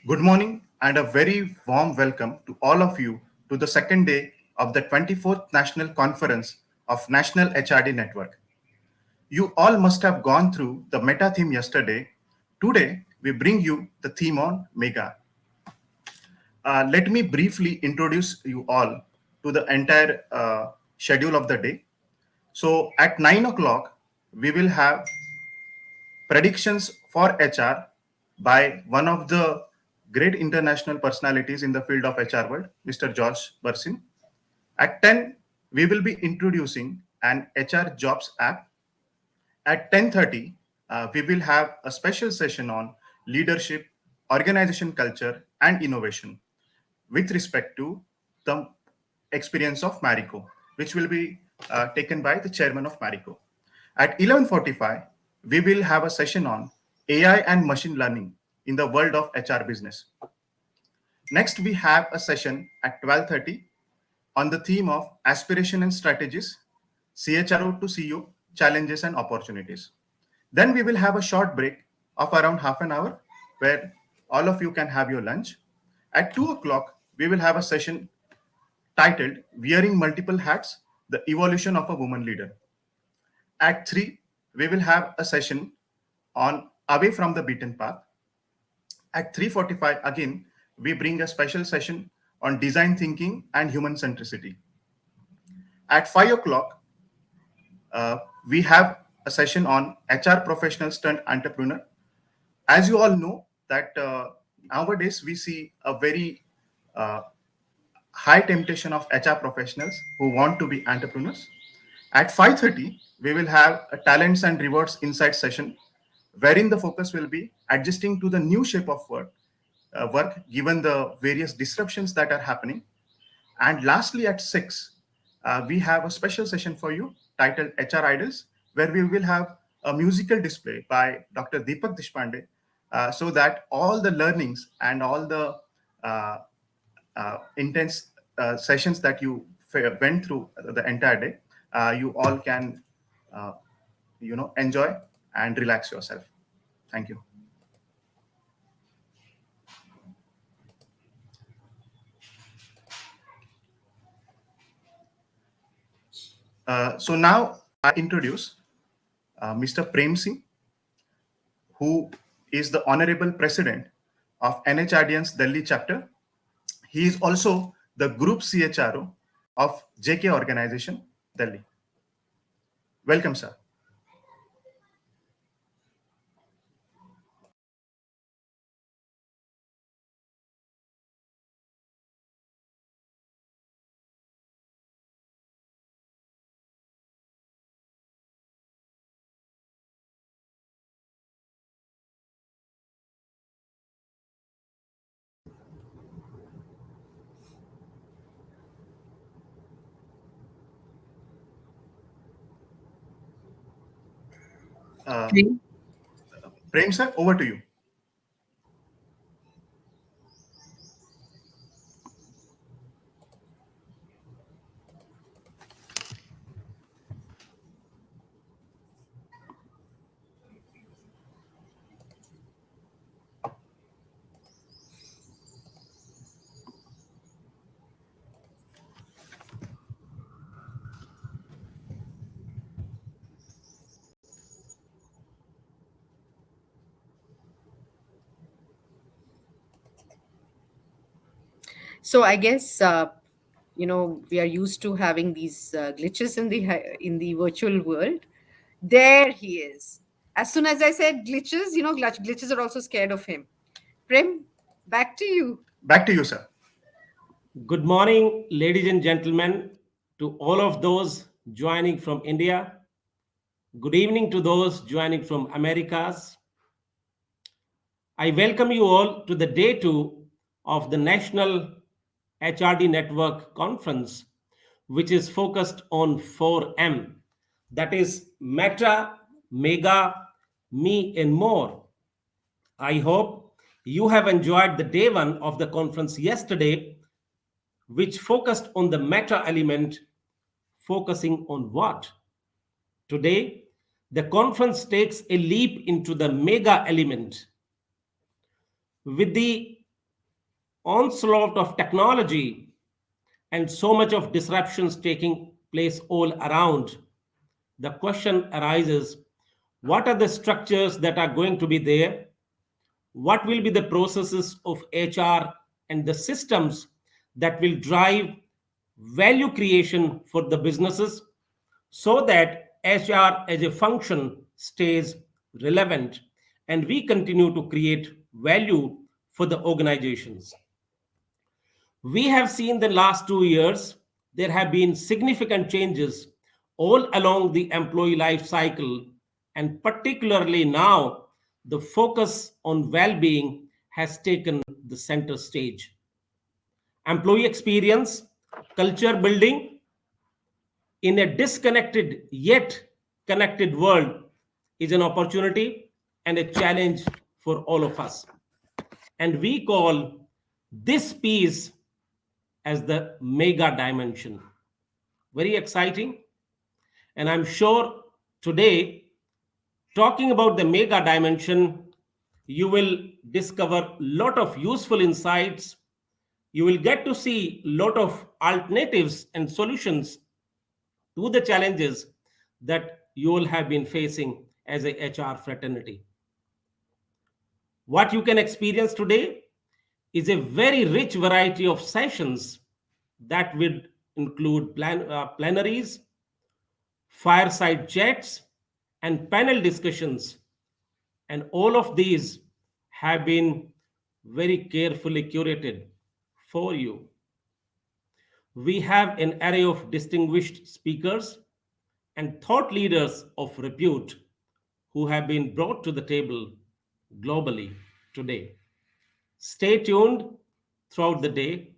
Good morning and a very warm welcome to all of you to the second day of the 24th National Conference of National HRD Network. You all must have gone through the meta theme yesterday. Today, we bring you the theme on Mega. Let me briefly introduce you all to the entire schedule of the day. So, at 9 o'clock, we will have predictions for HR by one of the great international personalities in the field of HR world, Mr. George Bersin. At 10, we will be introducing an HR jobs app. At 10:30, we will have a special session on leadership, organization culture, and innovation with respect to the experience of Marico, which will be taken by the chairman of Marico. At 11:45, we will have a session on AI and machine learning in the world of HR business. Next, we have a session at 12:30 on the theme of aspiration and strategies, CHRO to CEO, challenges and opportunities. Then we will have a short break of around half an hour where all of you can have your lunch. At 2 o'clock, we will have a session titled Wearing Multiple Hats, the Evolution of a Woman Leader. At 3, we will have a session on Away from the Beaten Path. At 3:45, again, we bring a special session on design thinking and human centricity. At 5 o'clock, we have a session on HR professionals turned entrepreneur. As you all know, that nowadays we see a very high temptation of HR professionals who want to be entrepreneurs. At 5:30, we will have a talents and rewards insight session, wherein the focus will be adjusting to the new shape of work given the various disruptions that are happening. And lastly, at 6, we have a special session for you titled HR Idols, where we will have a musical display by Dr. Deepak Deshpande, so that all the learnings and all the intense sessions that you went through the entire day, you all can, enjoy and relax yourself. Thank you. So now I introduce Mr. Prem Singh, who is the Honorable President of NHRDN's Delhi chapter. He is also the Group CHRO of JK Organization, Delhi. Welcome, sir. Uh, Okay. Prem, sir, over to you. So I guess we are used to having these glitches in the virtual world. There he is. As soon as I said glitches, glitches are also scared of him. Prem, back to you. Back to you, sir. Good morning, ladies and gentlemen, to all of those joining from India. Good evening to those joining from Americas. I welcome you all to the day 2 of the National HRD Network Conference, which is focused on 4M, that is Meta, Mega, Me, and more. I hope you have enjoyed the day 1 of the conference yesterday, which focused on the meta element, focusing on what? Today, the conference takes a leap into the mega element with the onslaught of technology and so much of disruptions taking place all around, the question arises, what are the structures that are going to be there? What will be the processes of HR and the systems that will drive value creation for the businesses so that HR as a function stays relevant and we continue to create value for the organizations. We have seen the last 2 years, there have been significant changes all along the employee life cycle, and particularly now, the focus on well being has taken the center stage. Employee experience, culture building in a disconnected yet connected world is an opportunity and a challenge for all of us. And we call this piece as the mega dimension. Very exciting. And I'm sure today, talking about the mega dimension, you will discover a lot of useful insights. You will get to see a lot of alternatives and solutions to the challenges that you will have been facing as a HR fraternity. What you can experience today is a very rich variety of sessions that would include plenaries, fireside chats, and panel discussions. And all of these have been very carefully curated for you. We have an array of distinguished speakers and thought leaders of repute who have been brought to the table globally today. Stay tuned throughout the day.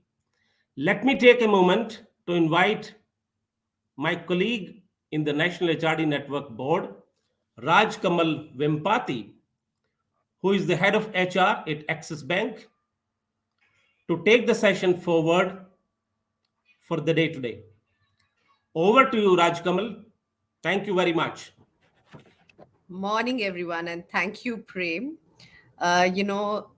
Let me take a moment to invite my colleague in the National HRD Network Board, Raj Kamal Vempati, who is the head of HR at Axis Bank, to take the session forward for the day today. Over to you, Raj Kamal. Thank you very much. Morning, everyone, and thank you, Prem. You know,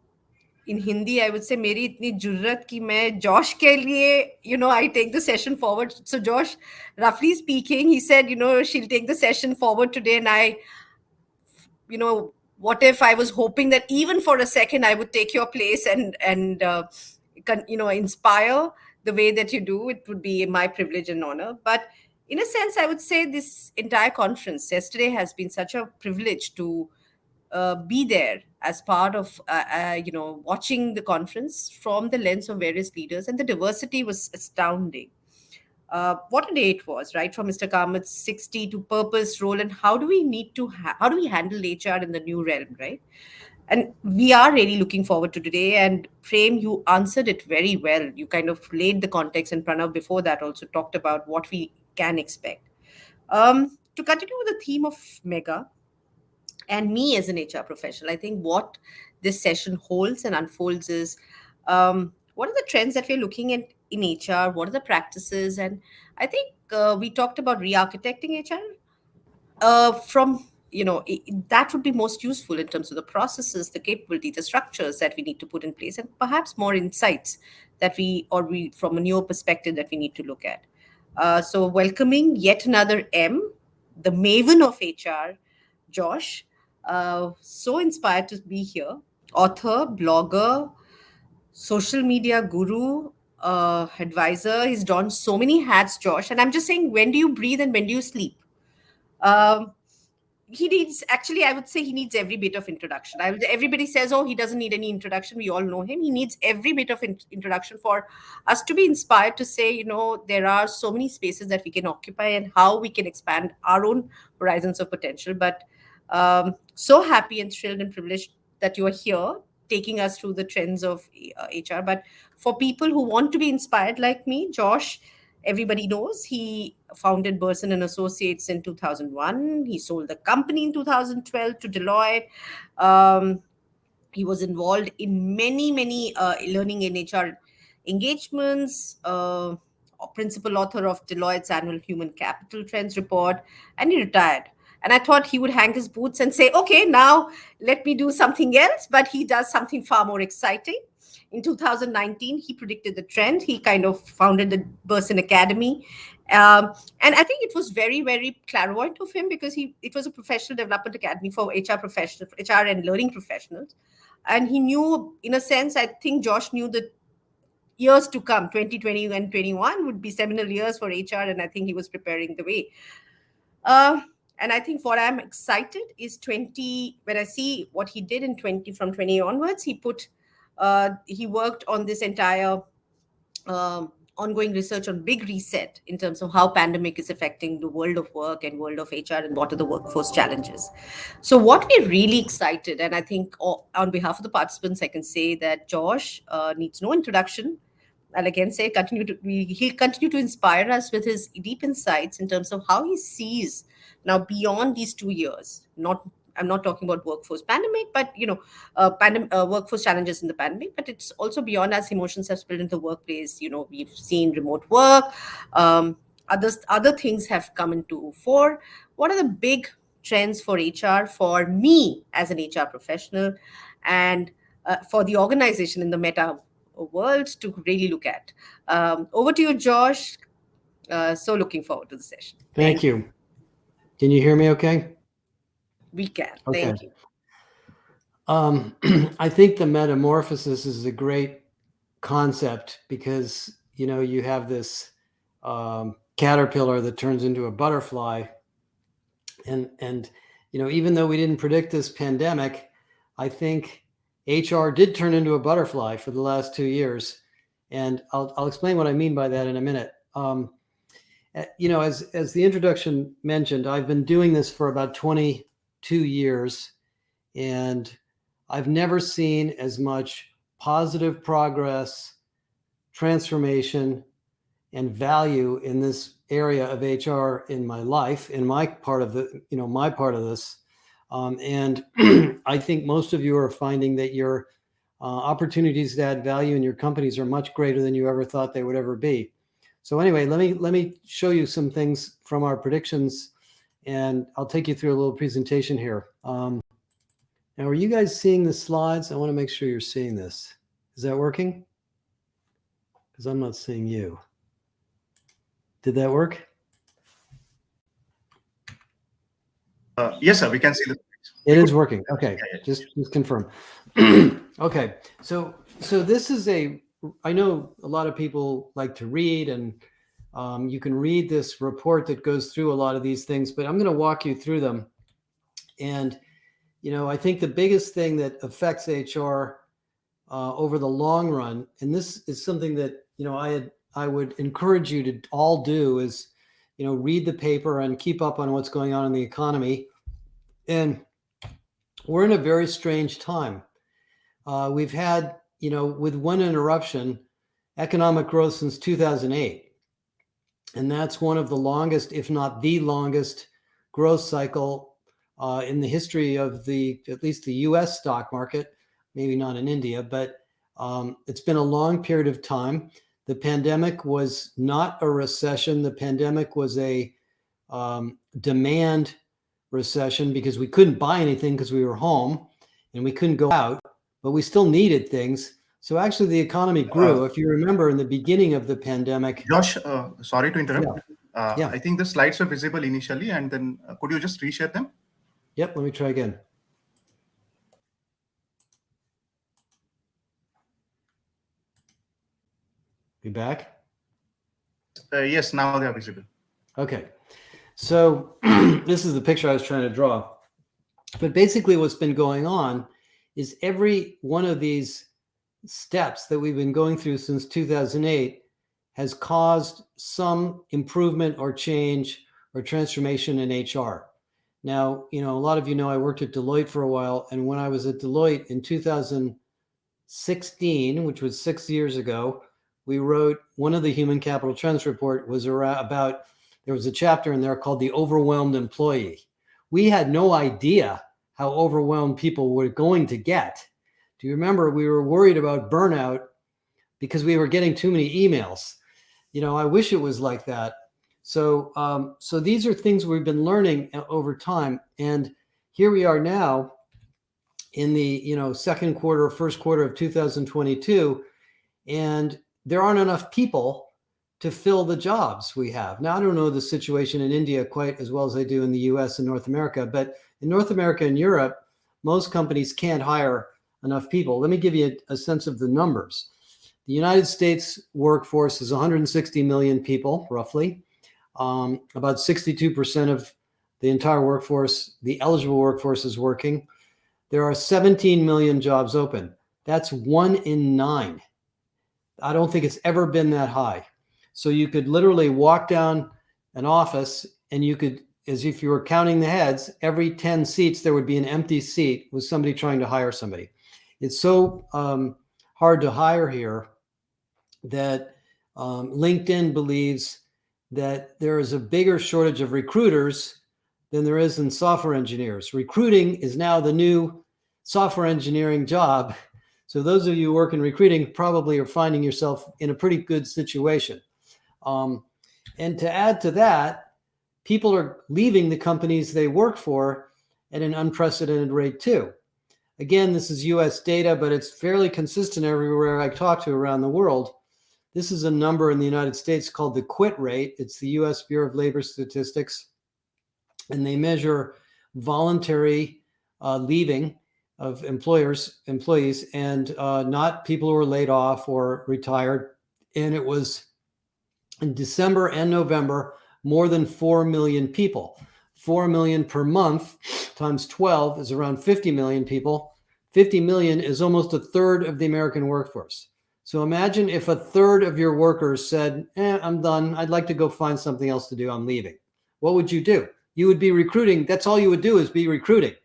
in Hindi, I would say, मेरी इतनी जुर्रत कि मैं Josh के लिए, I take the session forward. So Josh, roughly speaking, he said, she'll take the session forward today, and what if I was hoping that even for a second I would take your place and inspire the way that you do. It would be my privilege and honor. But in a sense, I would say this entire conference yesterday has been such a privilege to be there as part of watching the conference from the lens of various leaders, and the diversity was astounding. What a day it was, right? From Mr. Kamat's 60 to purpose, role, and how do we need to how do we handle HR in the new realm, right? And we are really looking forward to today. And Prem, you answered it very well. You kind of laid the context, and Pranav before that also talked about what we can expect. To continue with the theme of Mega, and me as an HR professional, I think what this session holds and unfolds is what are the trends that we're looking at in HR? What are the practices? And I think we talked about re-architecting HR from that would be most useful in terms of the processes, the capability, the structures that we need to put in place, and perhaps more insights that we from a newer perspective that we need to look at. So welcoming yet another M, the maven of HR, Josh. So inspired to be here. Author, blogger, social media guru, advisor. He's done so many hats, Josh. And I'm just saying, when do you breathe and when do you sleep? Um, he needs, actually, I would say he needs every bit of introduction. Everybody says, oh, he doesn't need any introduction. We all know him. He needs every bit of introduction for us to be inspired to say, there are so many spaces that we can occupy and how we can expand our own horizons of potential. But so happy and thrilled and privileged that you are here taking us through the trends of HR. But for people who want to be inspired like me, Josh, everybody knows he founded Bersin and Associates in 2001. He sold the company in 2012 to Deloitte. He was involved in many learning in HR engagements, principal author of Deloitte's annual Human Capital Trends report, and he retired. And I thought he would hang his boots and say, okay, now let me do something else. But he does something far more exciting. In 2019, he predicted the trend. He kind of founded the Bersin Academy. And I think it was very, very clairvoyant of him, because it was a professional development academy for HR professionals, HR and learning professionals. And he knew, in a sense, I think Josh knew that years to come, 2020 and 21 would be seminal years for HR. And I think he was preparing the way. Uh, and I think what I'm excited is 20, when I see what he did in 20, from 20 onwards, he worked on this entire ongoing research on big reset in terms of how pandemic is affecting the world of work and world of HR, and what are the workforce challenges. So what we're really excited, and I think on behalf of the participants, I can say that Josh needs no introduction. I'll again say, he'll continue to inspire us with his deep insights in terms of how he sees now beyond these 2 years. I'm not talking about workforce pandemic, but workforce challenges in the pandemic. But it's also beyond, as emotions have spilled into the workplace. We've seen remote work. Other things have come into fore. What are the big trends for HR, for me as an HR professional, and for the organization in the meta world to really look at? Over to you, Josh. So looking forward to the session. Thank you. Can you hear me okay? We can. Okay. Thank you. I think the metamorphosis is a great concept, because, you have this caterpillar that turns into a butterfly. And even though we didn't predict this pandemic, I think HR did turn into a butterfly for the last 2 years. And I'll explain what I mean by that in a minute. As the introduction mentioned, I've been doing this for about 22 years, and I've never seen as much positive progress, transformation, and value in this area of HR in my life, in my part of this. And I think most of you are finding that your opportunities to add value in your companies are much greater than you ever thought they would ever be. So anyway, let me show you some things from our predictions, and I'll take you through a little presentation here. Now, are you guys seeing the slides? I want to make sure you're seeing this. Is that working? Because I'm not seeing you. Did that work? Yes, sir. We can see the. It is working. Okay, just confirm. Okay, so this is I know a lot of people like to read, and you can read this report that goes through a lot of these things, but I'm going to walk you through them. And I think the biggest thing that affects HR over the long run, and this is something that I would encourage you to all do, is read the paper and keep up on what's going on in the economy. And we're in a very strange time. We've had, with one interruption, economic growth since 2008. And that's one of the longest, if not the longest, growth cycle in the history of at least the US stock market, maybe not in India, but it's been a long period of time. The pandemic was not a recession. The pandemic was a demand recession, because we couldn't buy anything because we were home and we couldn't go out, but we still needed things. So actually the economy grew. If you remember in the beginning of the pandemic. Josh, sorry to interrupt. Yeah. I think the slides were visible initially, and then could you just reshare them? Yep, let me try again. Be back? Yes, now they are visible. Okay. So this is the picture I was trying to draw. But basically what's been going on is every one of these steps that we've been going through since 2008 has caused some improvement or change or transformation in HR. Now, a lot of you know I worked at Deloitte for a while, and when I was at Deloitte in 2016, which was 6 years ago, we wrote one of the Human Capital Trends report was about, there was a chapter in there called The Overwhelmed Employee. We had no idea how overwhelmed people were going to get. Do you remember we were worried about burnout because we were getting too many emails? I wish it was like that. So these are things we've been learning over time, and here we are now in the second quarter, first quarter of 2022, and there aren't enough people to fill the jobs we have. Now, I don't know the situation in India quite as well as I do in the US and North America, but in North America and Europe, most companies can't hire enough people. Let me give you a sense of the numbers. The United States workforce is 160 million people, roughly. About 62% of the entire workforce, the eligible workforce, is working. There are 17 million jobs open. That's 1 in 9. I don't think it's ever been that high. So you could literally walk down an office and you could, as if you were counting the heads, every 10 seats, there would be an empty seat with somebody trying to hire somebody. It's so hard to hire here that LinkedIn believes that there is a bigger shortage of recruiters than there is in software engineers. Recruiting is now the new software engineering job. So those of you who work in recruiting probably are finding yourself in a pretty good situation. And to add to that, people are leaving the companies they work for at an unprecedented rate too. Again, this is US data, but it's fairly consistent everywhere I talk to around the world. This is a number in the United States called the quit rate. It's the US Bureau of Labor Statistics, and they measure voluntary leaving of employees, and not people who were laid off or retired. And it was in December and November, more than 4 million people. 4 million per month times 12 is around 50 million people. 50 million is almost a third of the American workforce. So imagine if a third of your workers said, I'm done. I'd like to go find something else to do. I'm leaving. What would you do? You would be recruiting. That's all you would do, is be recruiting.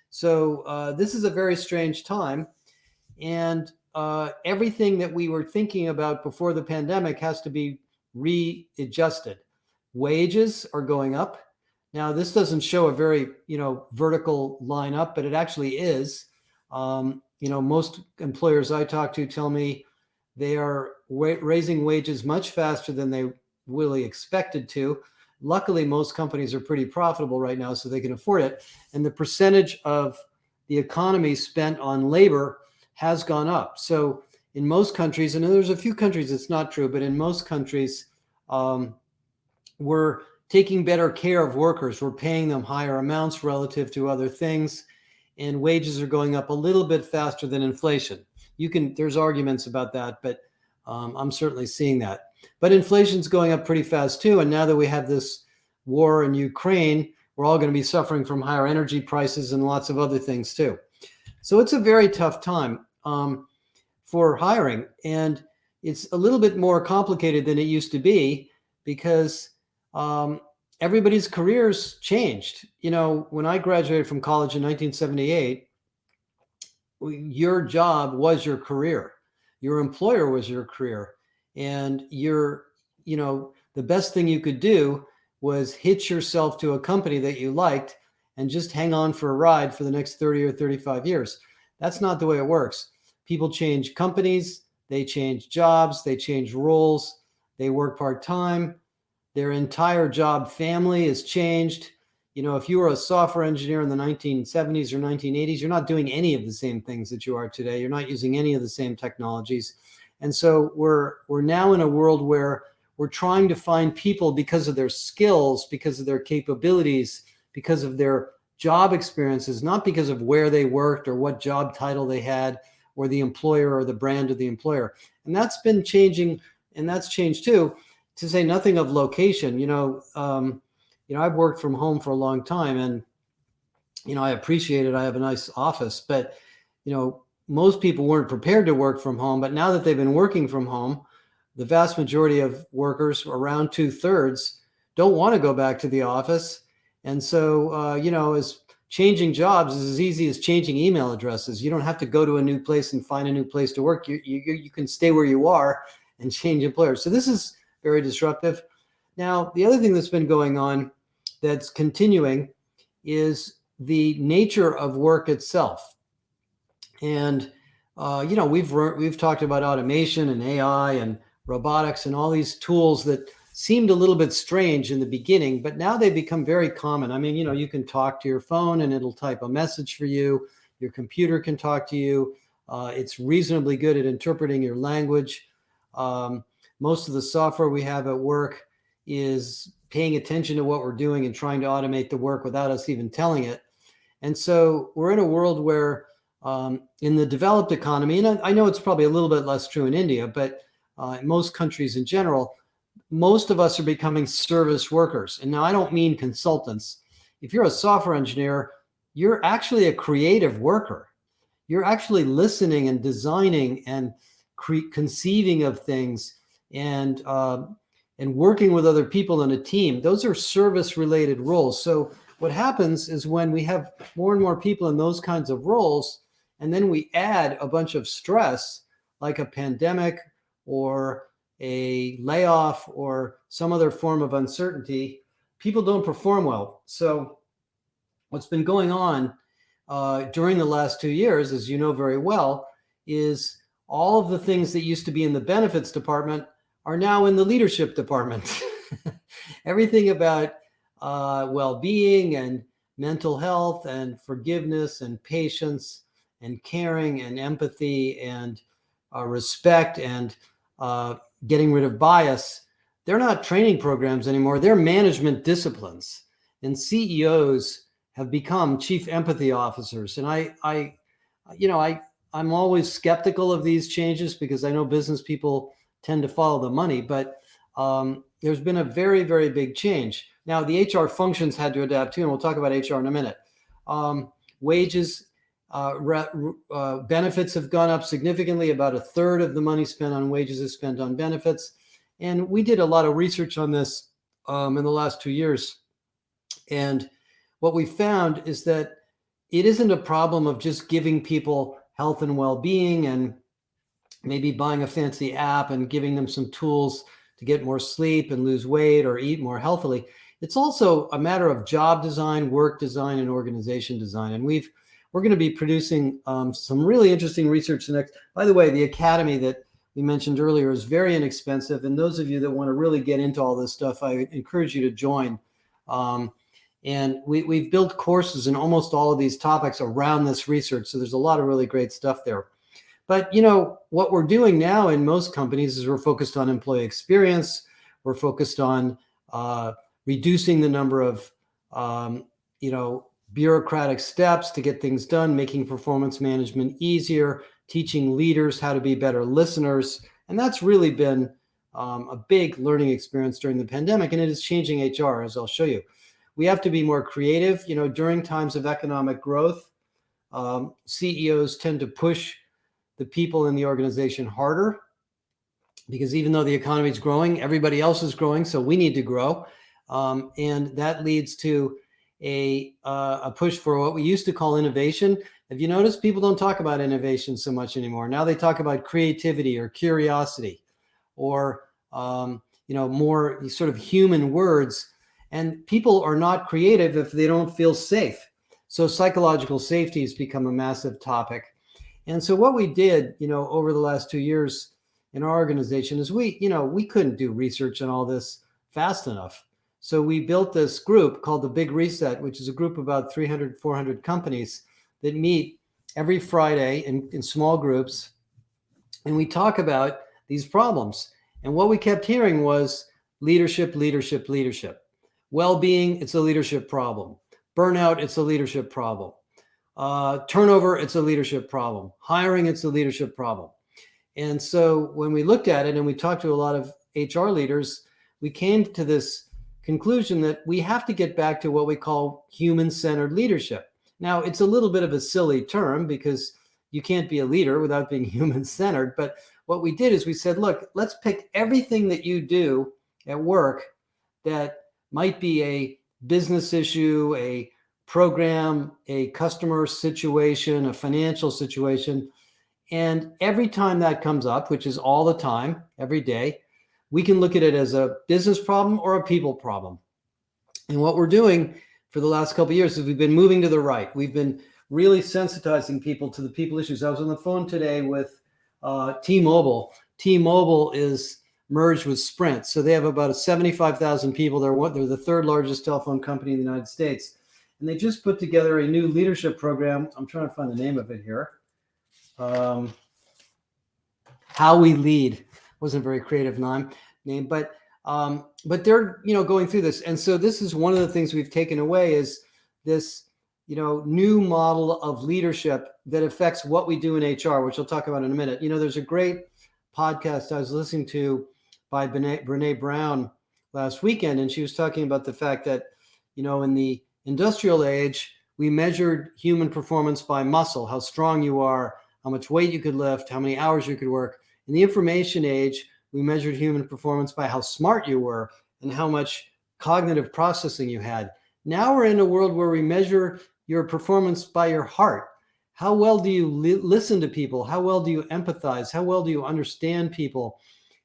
So this is a very strange time. And everything that we were thinking about before the pandemic has to be readjusted. Wages are going up. Now, this doesn't show a very, vertical line up, but it actually is. Most employers I talk to tell me they are raising wages much faster than they really expected to. Luckily, most companies are pretty profitable right now, so they can afford it. And the percentage of the economy spent on labor has gone up. So in most countries, and there's a few countries it's not true, but in most countries, we're taking better care of workers. We're paying them higher amounts relative to other things, and wages are going up a little bit faster than inflation. There's arguments about that, but I'm certainly seeing that. But inflation's going up pretty fast too. And now that we have this war in Ukraine, we're all going to be suffering from higher energy prices and lots of other things too. So it's a very tough time for hiring. And it's a little bit more complicated than it used to be because everybody's careers changed. When I graduated from college in 1978, your job was your career. Your employer was your career. And the best thing you could do was hitch yourself to a company that you liked and just hang on for a ride for the next 30 or 35 years. That's not the way it works. People change companies, they change jobs, they change roles, they work part-time. Their entire job family is changed. If you were a software engineer in the 1970s or 1980s, you're not doing any of the same things that you are today. You're not using any of the same technologies. And so we're now in a world where we're trying to find people because of their skills, because of their capabilities, because of their job experiences, not because of where they worked or what job title they had or the employer or the brand of the employer. And that's been changing, and that's changed too, to say nothing of location. I've worked from home for a long time, and I appreciate it. I have a nice office, but most people weren't prepared to work from home. But now that they've been working from home, the vast majority of workers, around 2/3, don't want to go back to the office. And so, as changing jobs is as easy as changing email addresses. You don't have to go to a new place and find a new place to work. You can stay where you are and change employers. So this is very disruptive. Now, the other thing that's been going on that's continuing is the nature of work itself. And, we've talked about automation and AI and robotics and all these tools that seemed a little bit strange in the beginning, but now they become very common. I mean, you can talk to your phone and it'll type a message for you. Your computer can talk to you. It's reasonably good at interpreting your language. Most of the software we have at work is paying attention to what we're doing and trying to automate the work without us even telling it. And so we're in a world where in the developed economy, and I know it's probably a little bit less true in India, but in most countries in general, most of us are becoming service workers. And now I don't mean consultants. If you're a software engineer, you're actually a creative worker. You're actually listening and designing and conceiving of things and working with other people in a team. Those are service-related roles. So what happens is when we have more and more people in those kinds of roles, and then we add a bunch of stress, like a pandemic or a layoff or some other form of uncertainty, people don't perform well. So what's been going on during the last 2 years, as you know very well, is all of the things that used to be in the benefits department are now in the leadership department. Everything about well-being and mental health and forgiveness and patience and caring and empathy and respect and getting rid of bias, they're not training programs anymore. They're management disciplines. And CEOs have become chief empathy officers. And I'm always skeptical of these changes because I know business people tend to follow the money, but there's been a very, very big change. Now, the HR functions had to adapt too, and we'll talk about HR in a minute. Wages, benefits have gone up significantly. About a third of the money spent on wages is spent on benefits. And we did a lot of research on this in the last 2 years. And what we found is that it isn't a problem of just giving people health and well-being and maybe buying a fancy app and giving them some tools to get more sleep and lose weight or eat more healthily. It's also a matter of job design, work design, and organization design. And we're going to be producing some really interesting research next. By the way, the academy that we mentioned earlier is very inexpensive. And those of you that want to really get into all this stuff, I encourage you to join. And we've built courses in almost all of these topics around this research. So there's a lot of really great stuff there. But, what we're doing now in most companies is we're focused on employee experience. We're focused on reducing the number of, bureaucratic steps to get things done, making performance management easier, teaching leaders how to be better listeners. And that's really been a big learning experience during the pandemic, and it is changing HR, as I'll show you. We have to be more creative. During times of economic growth, CEOs tend to push the people in the organization harder because even though the economy is growing, everybody else is growing, so we need to grow. And that leads to a push for what we used to call innovation. Have you noticed people don't talk about innovation so much anymore? Now they talk about creativity or curiosity or, more sort of human words. And people are not creative if they don't feel safe. So psychological safety has become a massive topic. And so what we did, over the last 2 years in our organization is we couldn't do research on all this fast enough. So we built this group called the Big Reset, which is a group of about 300, 400 companies that meet every Friday in small groups. And we talk about these problems. And what we kept hearing was leadership, leadership, leadership. Well-being, it's a leadership problem. Burnout, it's a leadership problem. Turnover, it's a leadership problem. Hiring, it's a leadership problem. And so when we looked at it and we talked to a lot of HR leaders, we came to this conclusion that we have to get back to what we call human-centered leadership. Now, it's a little bit of a silly term because you can't be a leader without being human-centered. But what we did is we said, look, let's pick everything that you do at work that might be a business issue, a program, a customer situation, a financial situation. And every time that comes up, which is all the time, every day, we can look at it as a business problem or a people problem. And what we're doing for the last couple of years is we've been moving to the right. We've been really sensitizing people to the people issues. I was on the phone today with T-Mobile. T-Mobile is merged with Sprint. So they have about 75,000 people. They're the third largest telephone company in the United States. And they just put together a new leadership program. I'm trying to find the name of it here. How We Lead. Wasn't a very creative name, but they're, going through this. And so this is one of the things we've taken away is this, new model of leadership that affects what we do in HR, which I'll talk about in a minute. There's a great podcast I was listening to by Brene Brown last weekend, and she was talking about the fact that, in the industrial age, we measured human performance by muscle, how strong you are, how much weight you could lift, how many hours you could work. In the information age, we measured human performance by how smart you were and how much cognitive processing you had. Now we're in a world where we measure your performance by your heart. How well do you listen to people? How well do you empathize? How well do you understand people?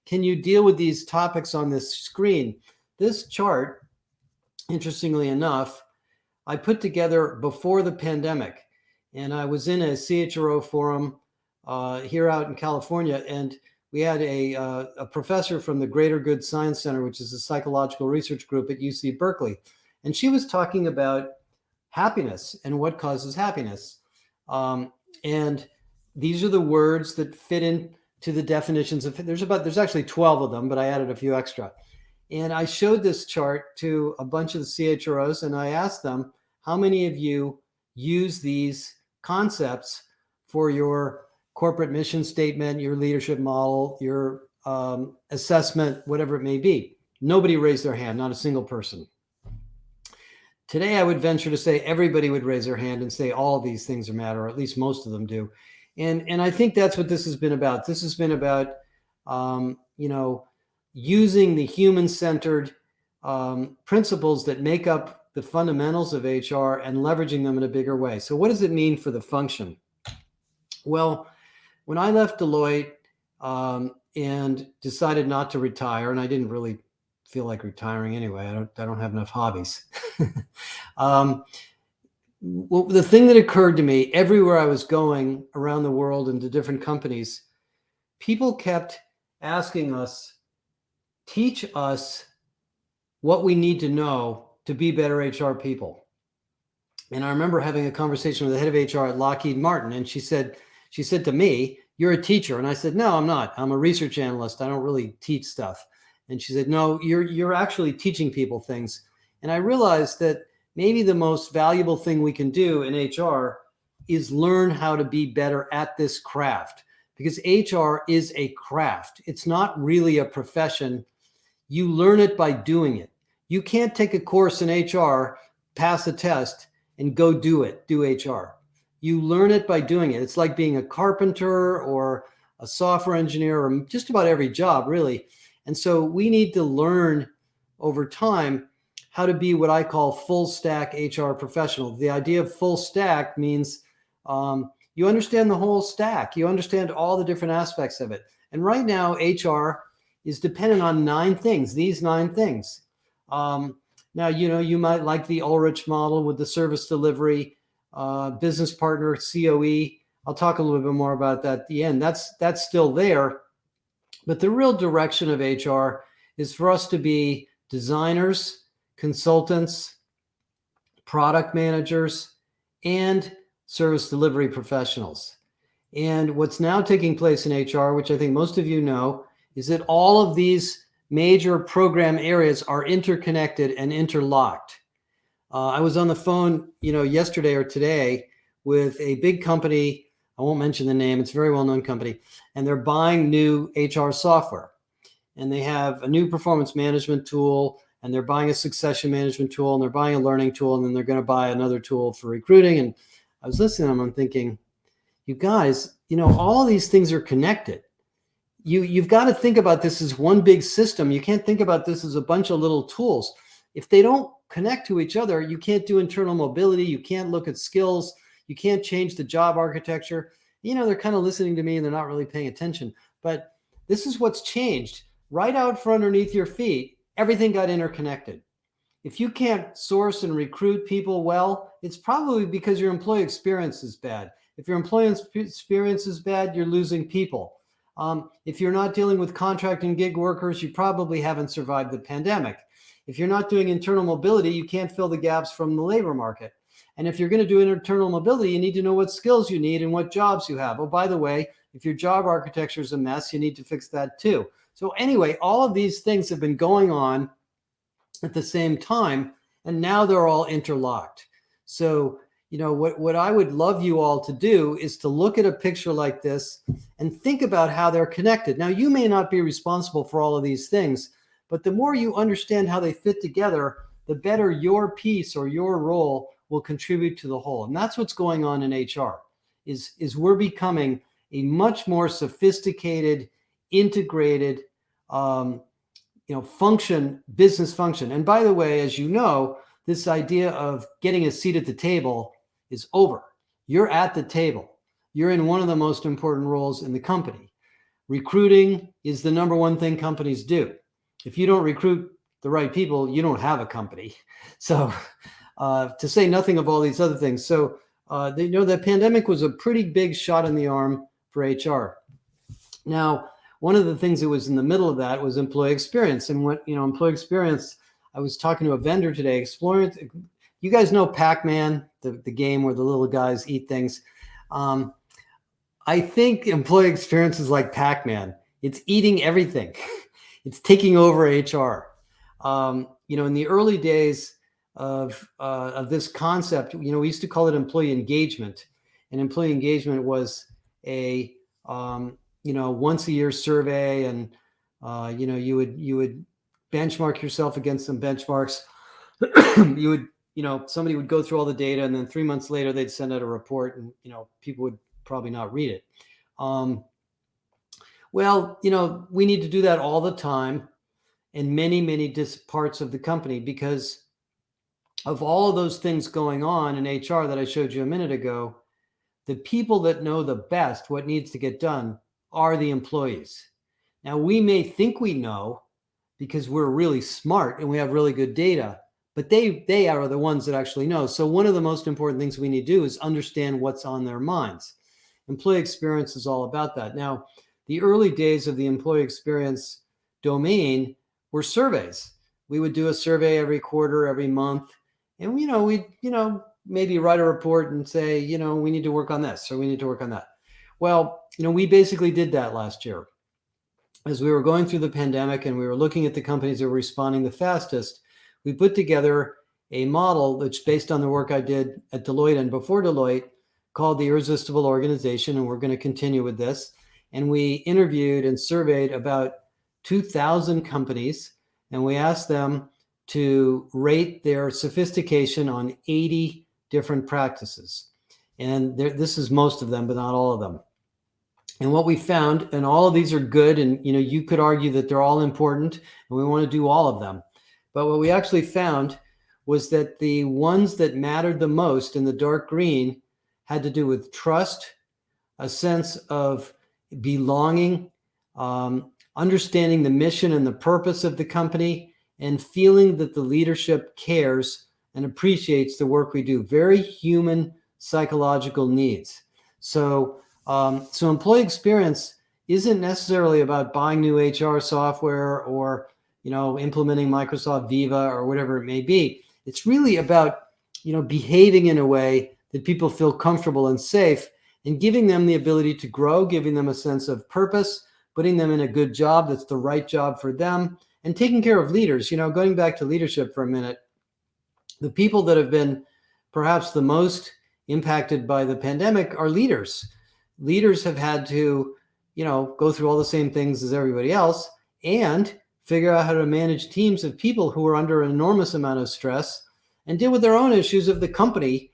Can you deal with these topics on this screen? This chart, interestingly enough, I put together before the pandemic, and I was in a CHRO forum here out in California, and we had a professor from the Greater Good Science Center, which is a psychological research group at UC Berkeley, and she was talking about happiness and what causes happiness. And these are the words that fit into the definitions of, there's actually 12 of them, but I added a few extra. And I showed this chart to a bunch of the CHROs, and I asked them, how many of you use these concepts for your corporate mission statement, your leadership model, your assessment, whatever it may be? Nobody raised their hand, not a single person. Today, I would venture to say everybody would raise their hand and say all of these things matter, or at least most of them do. And I think that's what this has been about. This has been about, using the human-centered principles that make up the fundamentals of HR and leveraging them in a bigger way. So what does it mean for the function? Well, when I left Deloitte and decided not to retire, and I didn't really feel like retiring anyway, I don't have enough hobbies. Well, the thing that occurred to me everywhere I was going around the world into different companies, people kept asking us, teach us what we need to know to be better HR people. And I remember having a conversation with the head of HR at Lockheed Martin, and she said to me, "You're a teacher." And I said, "No, I'm not. I'm a research analyst. I don't really teach stuff." And she said, "No, you're actually teaching people things." And I realized that maybe the most valuable thing we can do in HR is learn how to be better at this craft, because HR is a craft. It's not really a profession. You learn it by doing it. You can't take a course in HR, pass a test, and go do HR. You learn it by doing it. It's like being a carpenter or a software engineer or just about every job, really. And so we need to learn over time how to be what I call full stack HR professional. The idea of full stack means you understand the whole stack. You understand all the different aspects of it. And right now, HR is dependent on 9 things, these 9 things. Now, you might like the Ulrich model with the service delivery, business partner, COE. I'll talk a little bit more about that at the end. That's still there. But the real direction of HR is for us to be designers, consultants, product managers, and service delivery professionals. And what's now taking place in HR, which I think most of you know, is that all of these major program areas are interconnected and interlocked. I was on the phone, yesterday or today with a big company. I won't mention the name. It's a very well-known company, and they're buying new HR software. And they have a new performance management tool, and they're buying a succession management tool, and they're buying a learning tool, and then they're going to buy another tool for recruiting. And I was listening to them. I'm thinking, you guys, all these things are connected. You've got to think about this as one big system. You can't think about this as a bunch of little tools. If they don't connect to each other, you can't do internal mobility. You can't look at skills. You can't change the job architecture. They're kind of listening to me and they're not really paying attention. But this is what's changed. Right out from underneath your feet, everything got interconnected. If you can't source and recruit people well, it's probably because your employee experience is bad. If your employee experience is bad, you're losing people. If you're not dealing with contract and gig workers, you probably haven't survived the pandemic. If you're not doing internal mobility, you can't fill the gaps from the labor market. And if you're going to do internal mobility, you need to know what skills you need and what jobs you have. Oh, by the way, if your job architecture is a mess, you need to fix that too. So anyway, all of these things have been going on at the same time, and now they're all interlocked. So, what I would love you all to do is to look at a picture like this and think about how they're connected. Now, you may not be responsible for all of these things, but the more you understand how they fit together, the better your piece or your role will contribute to the whole. And that's what's going on in HR, is we're becoming a much more sophisticated, integrated, business function. And by the way, as you know, this idea of getting a seat at the table is over. You're at the table. You're in one of the most important roles in the company. Recruiting is the number one thing companies do. If you don't recruit the right people, you don't have a company. So to say nothing of all these other things. So, the pandemic was a pretty big shot in the arm for HR. Now, one of the things that was in the middle of that was employee experience. And what, employee experience, I was talking to a vendor today, exploring. You guys know Pac-Man, the game where the little guys eat things. I think employee experience is like Pac-Man. It's eating everything. It's taking over HR. In the early days of this concept, we used to call it employee engagement. And employee engagement was a once a year survey, and you would benchmark yourself against some benchmarks. You would, somebody would go through all the data, and then 3 months later they'd send out a report, and people would probably not read it. We need to do that all the time in many parts of the company, because of all of those things going on in HR that I showed you a minute ago. The people that know the best what needs to get done are the employees. Now, we may think we know because we're really smart and we have really good data, but they are the ones that actually know. So one of the most important things we need to do is understand what's on their minds. Employee experience is all about that. Now, the early days of the employee experience domain were surveys. We would do a survey every quarter, every month, and we'd maybe write a report and say, we need to work on this or we need to work on that. Well, we basically did that last year. As we were going through the pandemic and we were looking at the companies that were responding the fastest, we put together a model that's based on the work I did at Deloitte and before Deloitte, called the Irresistible Organization, and we're going to continue with this. And we interviewed and surveyed about 2,000 companies, and we asked them to rate their sophistication on 80 different practices. And this is most of them, but not all of them. And what we found, and all of these are good, and you could argue that they're all important, and we want to do all of them. But what we actually found was that the ones that mattered the most in the dark green had to do with trust, a sense of belonging, understanding the mission and the purpose of the company, and feeling that the leadership cares and appreciates the work we do. Very human psychological needs. So employee experience isn't necessarily about buying new HR software or implementing Microsoft Viva or whatever it may be. It's really about behaving in a way that people feel comfortable and safe, and giving them the ability to grow, giving them a sense of purpose, putting them in a good job that's the right job for them, and taking care of leaders. Going back to leadership for a minute, the people that have been perhaps the most impacted by the pandemic are leaders. Leaders have had to, go through all the same things as everybody else and figure out how to manage teams of people who are under an enormous amount of stress and deal with their own issues of the company,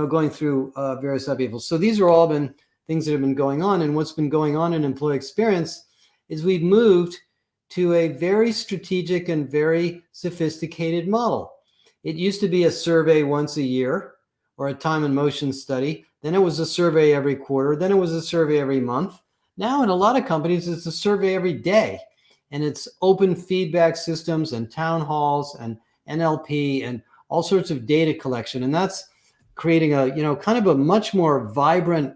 going through various upheavals. So these are all been things that have been going on. And what's been going on in employee experience is we've moved to a very strategic and very sophisticated model. It used to be a survey once a year or a time and motion study. Then it was a survey every quarter. Then it was a survey every month. Now in a lot of companies, it's a survey every day. And it's open feedback systems and town halls and NLP and all sorts of data collection. And that's creating a, kind of a much more vibrant,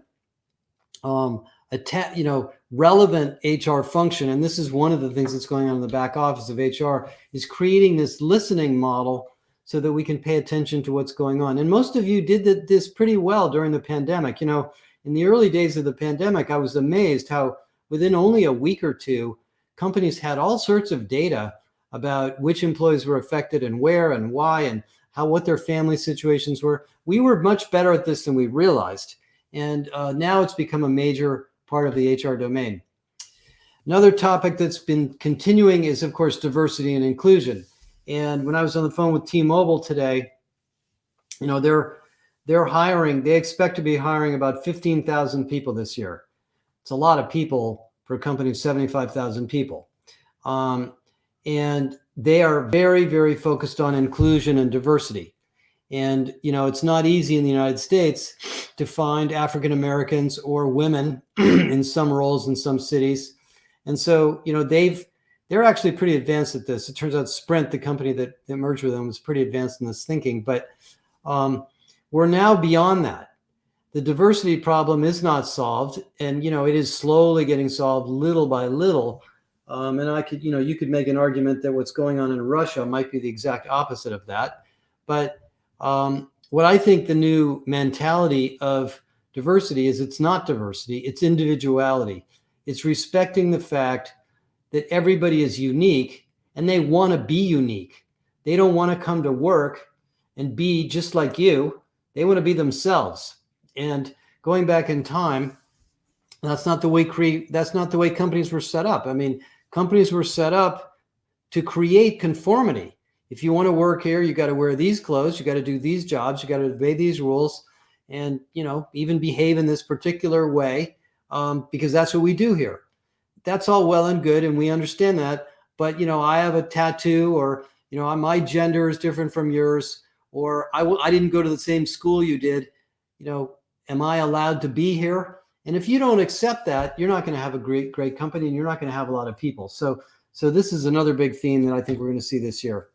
relevant HR function, and this is one of the things that's going on in the back office of HR, is creating this listening model so that we can pay attention to what's going on. And most of you did this pretty well during the pandemic. You know, in the early days of the pandemic, I was amazed how within only a week or two, companies had all sorts of data about which employees were affected and where and why and what their family situations were. We were much better at this than we realized. And now it's become a major part of the HR domain. Another topic that's been continuing is, of course, diversity and inclusion. And when I was on the phone with T-Mobile today, you know, they're hiring, they expect to be hiring about 15,000 people this year. It's a lot of people for a company of 75,000 people. And they are very, very focused on inclusion and diversity. And, you know, it's not easy in the United States to find African Americans or women in some roles in some cities. And so, you know, they're actually pretty advanced at this. It turns out Sprint, the company that merged with them, was pretty advanced in this thinking. But we're now beyond that. The diversity problem is not solved. And, you know, it is slowly getting solved little by little. And I could, you know, you could make an argument that what's going on in Russia might be the exact opposite of that. But what I think the new mentality of diversity is, it's not diversity, it's individuality. It's respecting the fact that everybody is unique and they want to be unique. They don't want to come to work and be just like you. They want to be themselves. And going back in time, that's not the way companies were set up. I mean, companies were set up to create conformity. If you want to work here, you got to wear these clothes, you got to do these jobs, you got to obey these rules, and, you know, even behave in this particular way, because that's what we do here. That's all well and good, and we understand that. But, you know, I have a tattoo, or, you know, my gender is different from yours, or I didn't go to the same school you did. You know, am I allowed to be here? And if you don't accept that, you're not going to have a great company, and you're not going to have a lot of people. So this is another big theme that I think we're going to see this year.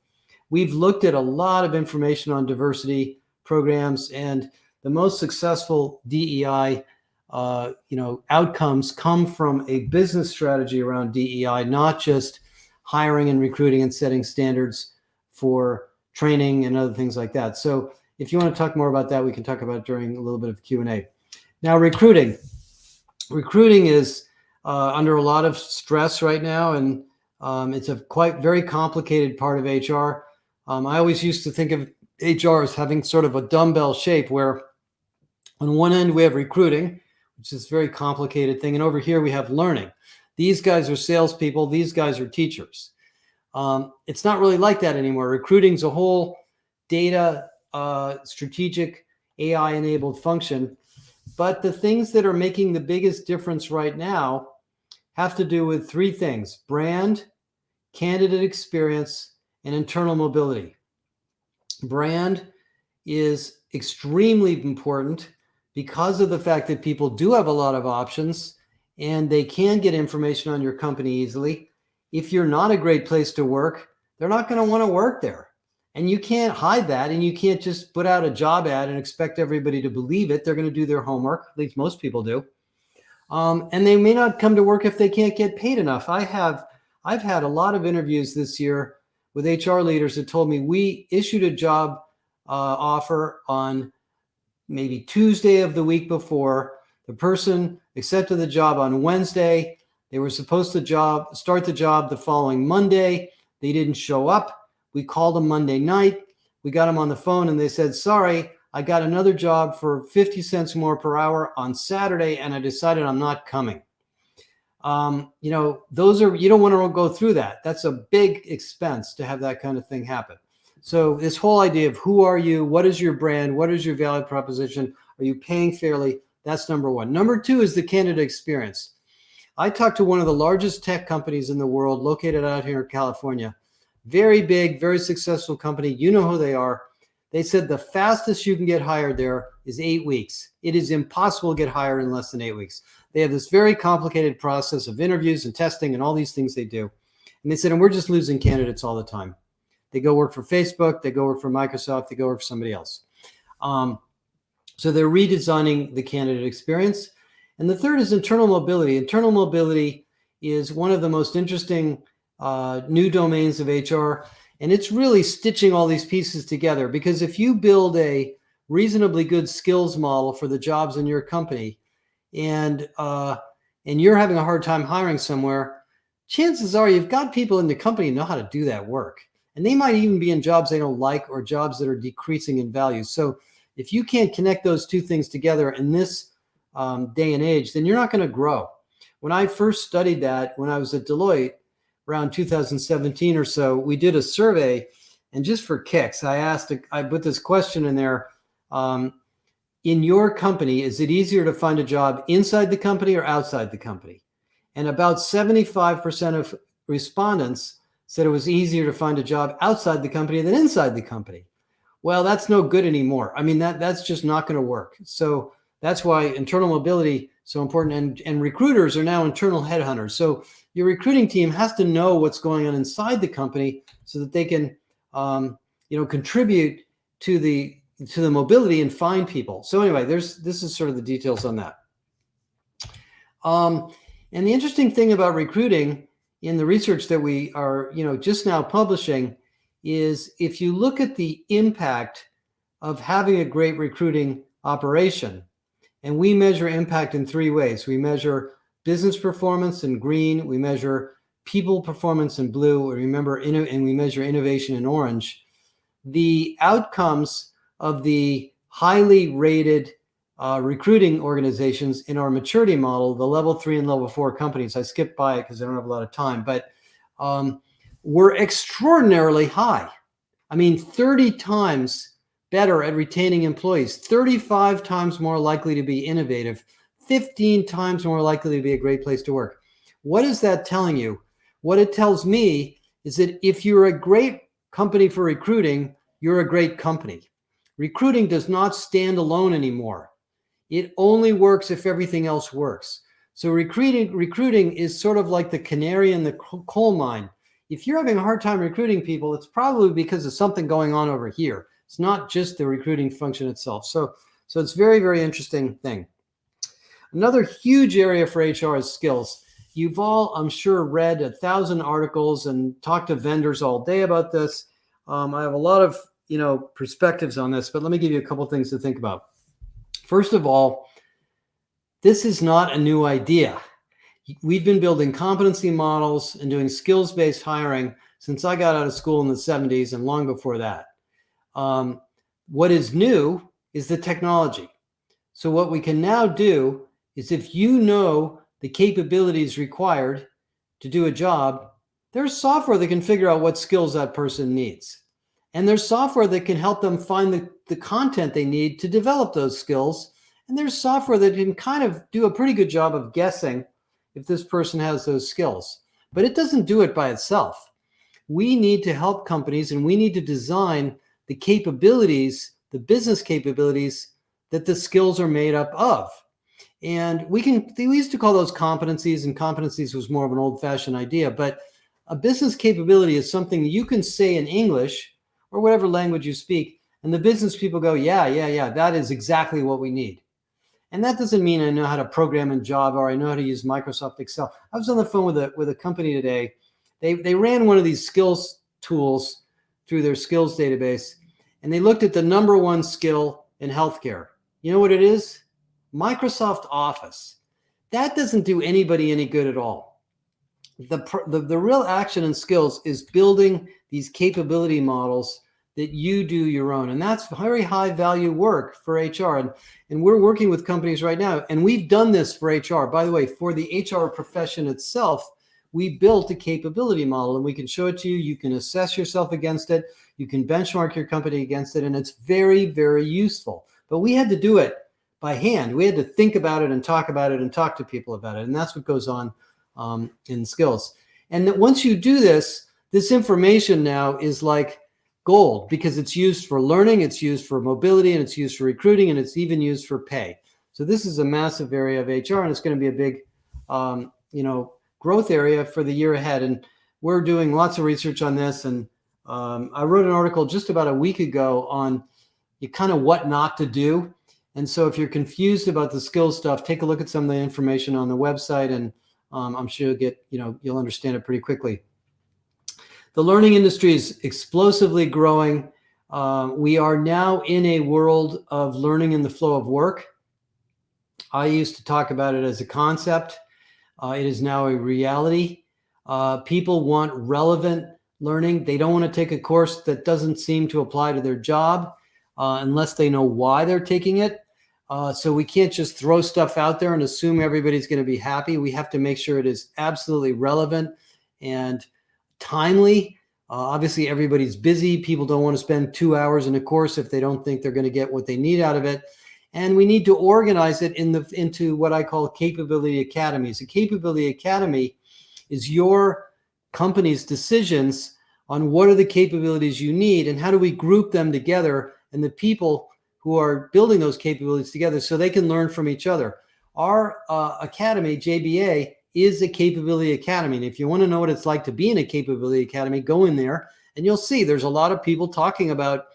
We've looked at a lot of information on diversity programs, and the most successful DEI, outcomes come from a business strategy around DEI, not just hiring and recruiting and setting standards for training and other things like that. So if you want to talk more about that, we can talk about it during a little bit of Q&A. Now, recruiting is under a lot of stress right now, and it's a very complicated part of HR. I always used to think of HR as having sort of a dumbbell shape, where on one end we have recruiting, which is a very complicated thing, and over here we have learning. These guys are salespeople, these guys are teachers. It's not really like that anymore. Recruiting's a whole data, strategic, AI-enabled function. But the things that are making the biggest difference right now have to do with three things: brand, candidate experience, and internal mobility. Brand is extremely important because of the fact that people do have a lot of options and they can get information on your company easily. If you're not a great place to work, they're not going to want to work there. And you can't hide that, and you can't just put out a job ad and expect everybody to believe it. They're going to do their homework, at least most people do. And they may not come to work if they can't get paid enough. I've had a lot of interviews this year with HR leaders that told me, we issued a job offer on maybe Tuesday of the week before. The person accepted the job on Wednesday. They were supposed to start the job the following Monday. They didn't show up. We called them Monday night. We got them on the phone, and they said, sorry, I got another job for 50 cents more per hour on Saturday, and I decided I'm not coming. You know, you don't want to go through that. That's a big expense to have that kind of thing happen. So this whole idea of who are you, what is your brand, what is your value proposition, are you paying fairly? That's number one. Number two is the candidate experience. I talked to one of the largest tech companies in the world, located out here in California. Very big, very successful company. You know who they are. They said the fastest you can get hired there is 8 weeks. It is impossible to get hired in less than 8 weeks. They have this very complicated process of interviews and testing and all these things they do. And they said, and we're just losing candidates all the time. They go work for Facebook, they go work for Microsoft, they go work for somebody else. So they're redesigning the candidate experience. And the third is internal mobility. Internal mobility is one of the most interesting new domains of HR. And it's really stitching all these pieces together, because if you build a reasonably good skills model for the jobs in your company, and you're having a hard time hiring somewhere, chances are you've got people in the company who know how to do that work. And they might even be in jobs they don't like, or jobs that are decreasing in value. So if you can't connect those two things together in this day and age, then you're not going to grow. When I first studied that, when I was at Deloitte, around 2017 or so, we did a survey, and just for kicks, I put this question in there. In your company, is it easier to find a job inside the company or outside the company? And about 75% of respondents said it was easier to find a job outside the company than inside the company. Well, that's no good anymore. I mean, that's just not going to work. So that's why internal mobility is so important. And recruiters are now internal headhunters. So your recruiting team has to know what's going on inside the company so that they can, contribute to the mobility and find people. So anyway, this is sort of the details on that. And the interesting thing about recruiting in the research that we are, just now publishing, is if you look at the impact of having a great recruiting operation, and we measure impact in three ways. We measure business performance in green, we measure people performance in blue, and we measure innovation in orange. The outcomes of the highly rated recruiting organizations in our maturity model, the level 3 and level 4 companies, I skipped by it because I don't have a lot of time, but were extraordinarily high. I mean, 30 times better at retaining employees, 35 times more likely to be innovative, 15 times more likely to be a great place to work. What is that telling you? What it tells me is that if you're a great company for recruiting, you're a great company. Recruiting does not stand alone anymore. It only works if everything else works. So recruiting is sort of like the canary in the coal mine. If you're having a hard time recruiting people, it's probably because of something going on over here. It's not just the recruiting function itself. So it's very, very interesting thing. Another huge area for HR is skills. You've all, I'm sure, read 1,000 articles and talked to vendors all day about this. I have a lot of perspectives on this, but let me give you a couple things to think about. First of all, this is not a new idea. We've been building competency models and doing skills-based hiring since I got out of school in the 70s and long before that. What is new is the technology. So what we can now do is, if you know the capabilities required to do a job, there's software that can figure out what skills that person needs. And there's software that can help them find the content they need to develop those skills. And there's software that can kind of do a pretty good job of guessing if this person has those skills. But it doesn't do it by itself. We need to help companies, and we need to design the capabilities, the business capabilities that the skills are made up of. And we used to call those competencies, and competencies was more of an old-fashioned idea. But a business capability is something you can say in English or whatever language you speak, and the business people go, yeah, that is exactly what we need. And that doesn't mean I know how to program in Java or I know how to use Microsoft Excel. I was on the phone with a company today. They ran one of these skills tools through their skills database, and they looked at the number one skill in healthcare. You know what it is? Microsoft Office. That doesn't do anybody any good at all. The real action and skills is building these capability models that you do your own. And that's very high value work for HR. And we're working with companies right now. And we've done this for HR. By the way, for the HR profession itself, we built a capability model, and we can show it to you. You can assess yourself against it. You can benchmark your company against it. And it's very, very useful. But we had to do it by hand. We had to think about it and talk to people about it. And that's what goes on in skills. And that once you do this information now is like gold, because it's used for learning, it's used for mobility, and it's used for recruiting, and it's even used for pay. So this is a massive area of HR, and it's going to be a big, growth area for the year ahead. And we're doing lots of research on this. And I wrote an article just about a week ago on kind of what not to do. And so if you're confused about the skills stuff, take a look at some of the information on the website, and I'm sure you'll understand it pretty quickly. The learning industry is explosively growing. We are now in a world of learning in the flow of work. I used to talk about it as a concept. It is now a reality. People want relevant learning. They don't want to take a course that doesn't seem to apply to their job unless they know why they're taking it. So we can't just throw stuff out there and assume everybody's going to be happy. We have to make sure it is absolutely relevant and timely. Obviously, everybody's busy. People don't want to spend 2 hours in a course if they don't think they're going to get what they need out of it. And we need to organize it into what I call capability academies. A capability academy is your company's decisions on what are the capabilities you need and how do we group them together, and the people who are building those capabilities together so they can learn from each other. Our academy, JBA, is a capability academy. And if you want to know what it's like to be in a capability academy, go in there and you'll see there's a lot of people talking about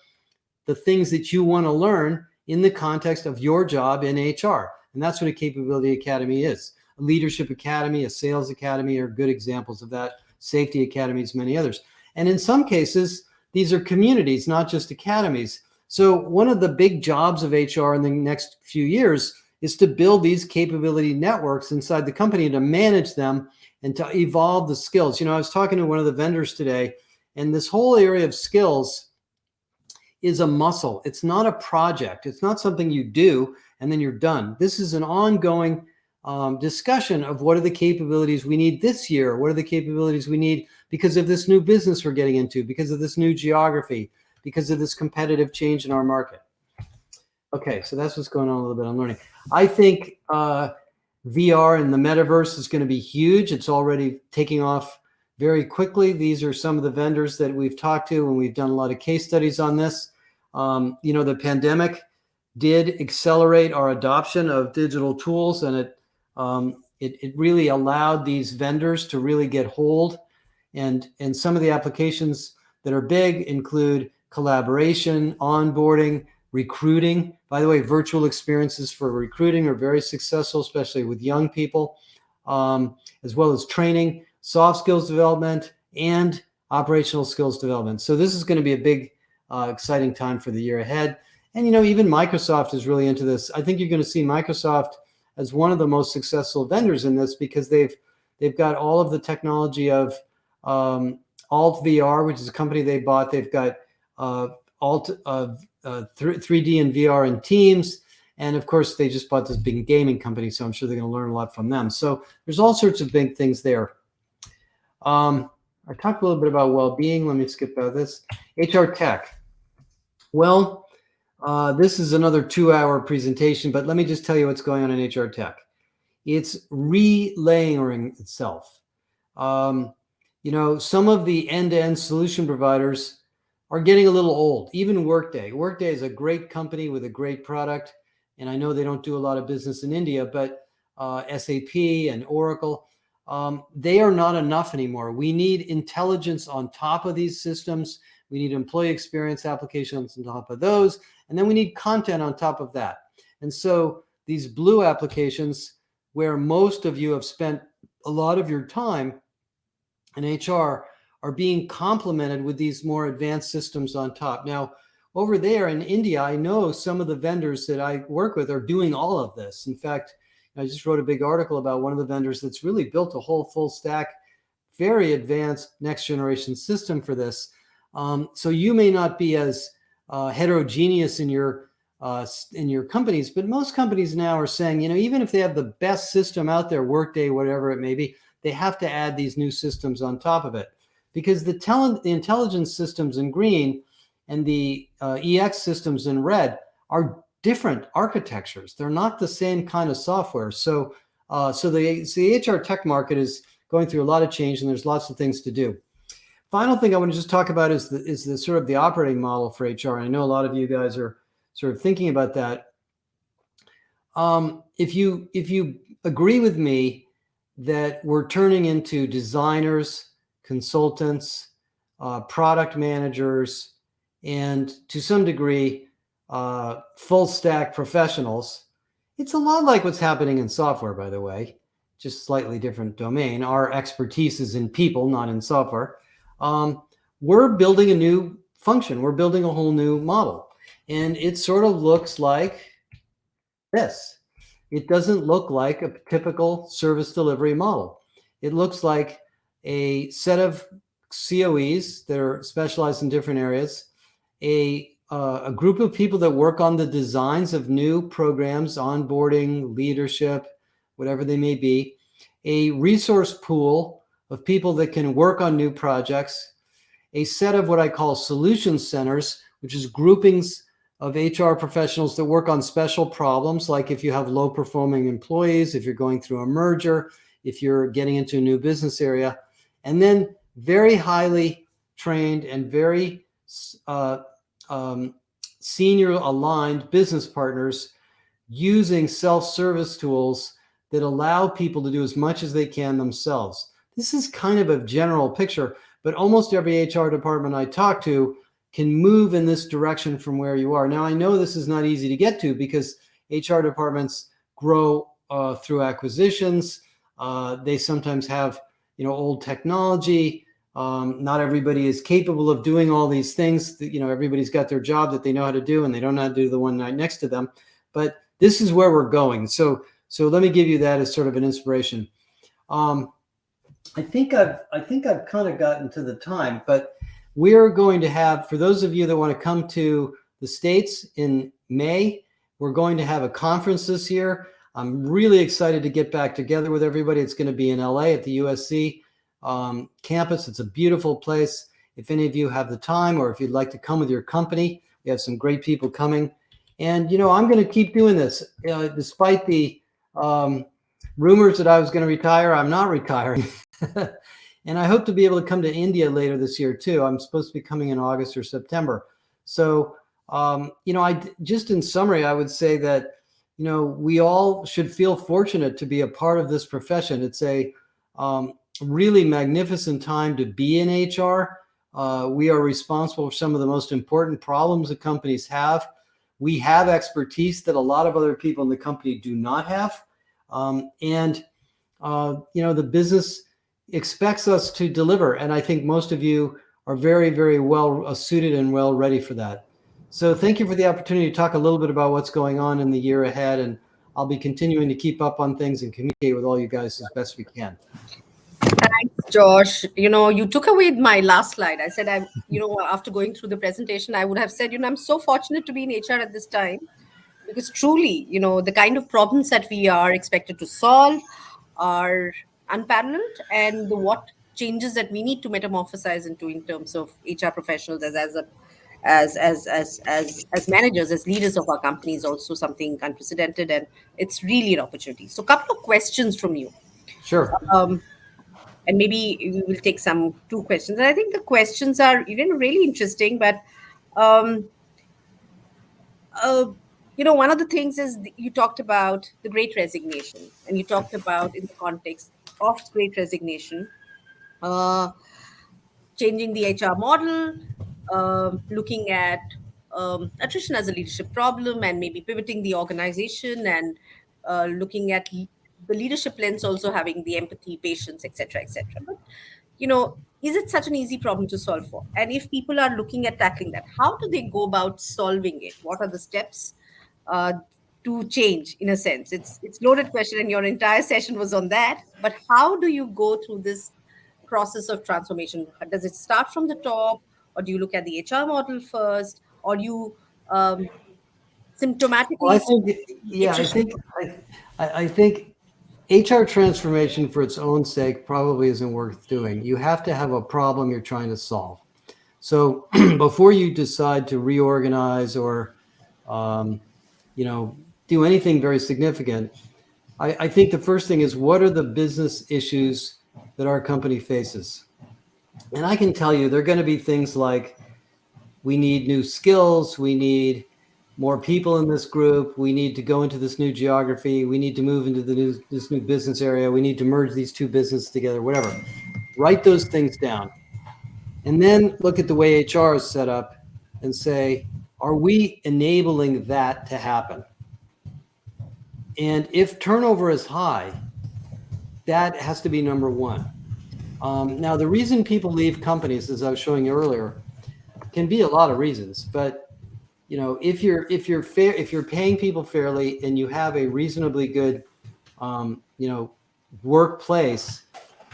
the things that you want to learn in the context of your job in HR. And that's what a capability academy is. A leadership academy, a sales academy are good examples of that. Safety academies, many others. And in some cases, these are communities, not just academies. So one of the big jobs of HR in the next few years is to build these capability networks inside the company, to manage them and to evolve the skills. I was talking to one of the vendors today, and this whole area of skills is a muscle. It's not a project. It's not something you do and then you're done. This is an ongoing discussion of what are the capabilities we need this year? What are the capabilities we need because of this new business we're getting into, because of this new geography, because of this competitive change in our market. Okay, so that's what's going on a little bit on learning. I think VR and the metaverse is going to be huge. It's already taking off very quickly. These are some of the vendors that we've talked to, and we've done a lot of case studies on this. The pandemic did accelerate our adoption of digital tools, and it really allowed these vendors to really get hold. And some of the applications that are big include collaboration, onboarding, recruiting. By the way, virtual experiences for recruiting are very successful, especially with young people, as well as training, soft skills development, and operational skills development. So this is going to be a big, exciting time for the year ahead. And, even Microsoft is really into this. I think you're going to see Microsoft as one of the most successful vendors in this, because they've got all of the technology of Alt VR, which is a company they bought. They've got Alt 3D and VR and Teams. And of course, they just bought this big gaming company. So I'm sure they're going to learn a lot from them. So there's all sorts of big things there. I talked a little bit about well-being. Let me skip out this. HR tech. Well, this is another 2-hour presentation, but let me just tell you what's going on in HR tech. It's relayering itself. Some of the end-to-end solution providers are getting a little old. Even Workday. Workday is a great company with a great product, and I know they don't do a lot of business in India, but SAP and Oracle, they are not enough anymore. We need intelligence on top of these systems. We need employee experience applications on top of those, and then we need content on top of that. And so these blue applications, where most of you have spent a lot of your time in HR, are being complemented with these more advanced systems on top. Now, over there in India, I know some of the vendors that I work with are doing all of this. In fact, I just wrote a big article about one of the vendors that's really built a whole full stack, very advanced next generation system for this. So you may not be as heterogeneous in your companies, but most companies now are saying, even if they have the best system out there, Workday, whatever it may be, they have to add these new systems on top of it, because the intelligence systems in green and the EX systems in red are different architectures. They're not the same kind of software. So the HR tech market is going through a lot of change, and there's lots of things to do. Final thing I want to just talk about is the sort of the operating model for HR. And I know a lot of you guys are sort of thinking about that. If you agree with me that we're turning into designers, consultants, product managers, and to some degree, full stack professionals. It's a lot like what's happening in software, by the way, just slightly different domain. Our expertise is in people, not in software. We're building a new function. We're building a whole new model. And it sort of looks like this. It doesn't look like a typical service delivery model. It looks like a set of COEs that are specialized in different areas, a group of people that work on the designs of new programs, onboarding, leadership, whatever they may be, a resource pool of people that can work on new projects, a set of what I call solution centers, which is groupings of HR professionals that work on special problems, like if you have low performing employees, if you're going through a merger, if you're getting into a new business area, and then very highly trained and very senior aligned business partners using self-service tools that allow people to do as much as they can themselves. This is kind of a general picture, but almost every HR department I talk to can move in this direction from where you are. Now, I know this is not easy to get to because HR departments grow through acquisitions. They sometimes have, old technology. Not everybody is capable of doing all these things. Everybody's got their job that they know how to do, and they don't know how to do the one right next to them. But this is where we're going. So let me give you that as sort of an inspiration. I think I've kind of gotten to the time, but we're going to have, for those of you that want to come to the States in May, we're going to have a conference this year. I'm really excited to get back together with everybody. It's going to be in LA at the USC campus. It's a beautiful place. If any of you have the time, or if you'd like to come with your company, we have some great people coming. And, I'm going to keep doing this. Despite the rumors that I was going to retire, I'm not retiring. And I hope to be able to come to India later this year too. I'm supposed to be coming in August or September. So, I just in summary, I would say that, we all should feel fortunate to be a part of this profession. It's a really magnificent time to be in HR. We are responsible for some of the most important problems that companies have. We have expertise that a lot of other people in the company do not have. The business expects us to deliver. And I think most of you are very, very well suited and well ready for that. So thank you for the opportunity to talk a little bit about what's going on in the year ahead. And I'll be continuing to keep up on things and communicate with all you guys as best we can. Thanks, Josh. You took away my last slide. I said, after going through the presentation, I would have said, I'm so fortunate to be in HR at this time, because truly, the kind of problems that we are expected to solve are unparalleled, and what changes that we need to metamorphosize into in terms of HR professionals as managers, as leaders of our company is also something unprecedented, and it's really an opportunity. So, a couple of questions from you. Sure. And maybe we will take two questions. And I think the questions are really interesting, but one of the things is you talked about the Great Resignation, and you talked about in the context of Great Resignation, changing the HR model, looking at attrition as a leadership problem, and maybe pivoting the organization, and looking at the leadership lens, also having the empathy, patience, etc., etc. But is it such an easy problem to solve for? And if people are looking at tackling that, how do they go about solving it? What are the steps to change? In a sense, it's loaded question, and your entire session was on that. But how do you go through this process of transformation? Does it start from the top, or do you look at the HR model first, or do you symptomatically? Well, I think HR transformation for its own sake probably isn't worth doing. You have to have a problem you're trying to solve. So before you decide to reorganize or, do anything very significant, I think the first thing is, what are the business issues that our company faces? And I can tell you, they're going to be things like, we need new skills, we need more people in this group, we need to go into this new geography, we need to move into this new business area, we need to merge these two businesses together, whatever. Write those things down. And then look at the way HR is set up and say, Are we enabling that to happen? And if turnover is high, that has to be number one. Now, the reason people leave companies, as I was showing you earlier, can be a lot of reasons. But if you're paying people fairly and you have a reasonably good, workplace,